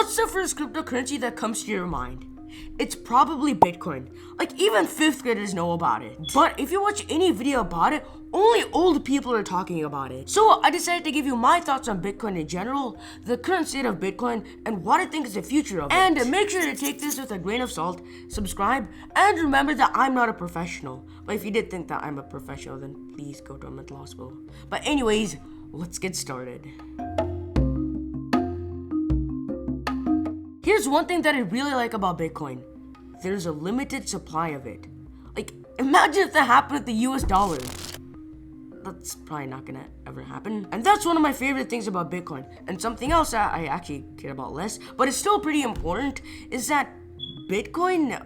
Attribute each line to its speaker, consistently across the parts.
Speaker 1: What's the first cryptocurrency that comes to your mind? It's probably Bitcoin. Like, even 5th graders know about it. But if you watch any video about it, only old people are talking about it. So I decided to give you my thoughts on Bitcoin in general, the current state of Bitcoin, and what I think is the future of it. And make sure to take this with a grain of salt, subscribe, and remember that I'm not a professional. But if you did think that I'm a professional, then please go to a mental hospital. But anyways, let's get started. Here's one thing that I really like about Bitcoin. There's a limited supply of it. Like, imagine if that happened with the US dollar. That's probably not gonna ever happen. And that's one of my favorite things about Bitcoin. And something else that I actually care about less, but it's still pretty important, is that Bitcoin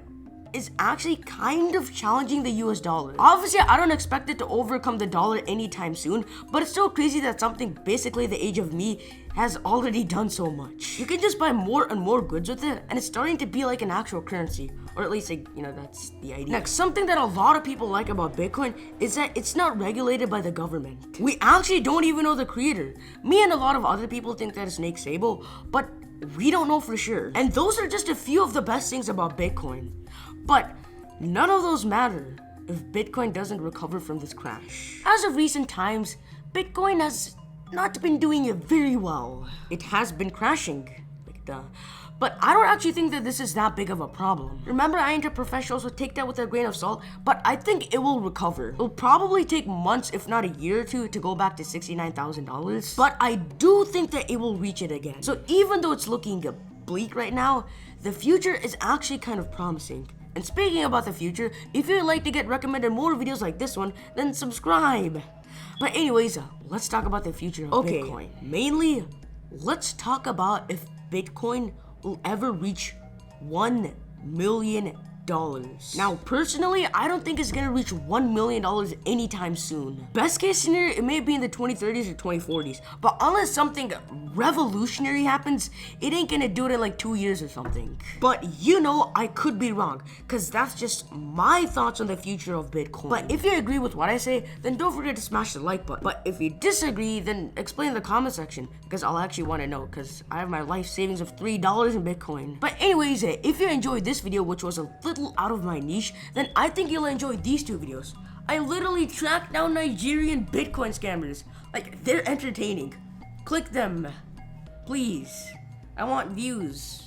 Speaker 1: is actually kind of challenging the US dollar. Obviously, I don't expect it to overcome the dollar anytime soon, but it's still crazy that something basically the age of me has already done so much. You can just buy more and more goods with it, and it's starting to be like an actual currency, or at least, like, that's the idea. Next, something that a lot of people like about Bitcoin is that it's not regulated by the government. We actually don't even know the creator. Me and a lot of other people think that it's Nick Szabo, but we don't know for sure. And those are just a few of the best things about Bitcoin. But none of those matter if Bitcoin doesn't recover from this crash. As of recent times, Bitcoin has not been doing it very well. It has been crashing, like duh. But I don't actually think that this is that big of a problem. Remember, I ain't a professional, so take that with a grain of salt, but I think it will recover. It'll probably take months, if not a year or two, to go back to $69,000, but I do think that it will reach it again. So even though it's looking bleak right now, the future is actually kind of promising. And speaking about the future, if you'd like to get recommended more videos like this one, then subscribe. But anyways, let's talk about the future of Bitcoin. Mainly, let's talk about if Bitcoin will ever reach $1 million. Now, personally, I don't think it's gonna reach $1 million anytime soon. Best case scenario, it may be in the 2030s or 2040s, but unless something revolutionary happens, it ain't gonna do it in like 2 years or something. But I could be wrong, cause that's just my thoughts on the future of Bitcoin. But if you agree with what I say, then don't forget to smash the like button. But if you disagree, then explain in the comment section, because I'll actually want to know, because I have my life savings of $3 in Bitcoin. But anyways, if you enjoyed this video, which was a little out of my niche, then I think you'll enjoy these 2 videos. I literally tracked down Nigerian Bitcoin scammers. Like, they're entertaining. Click them, please. I want views.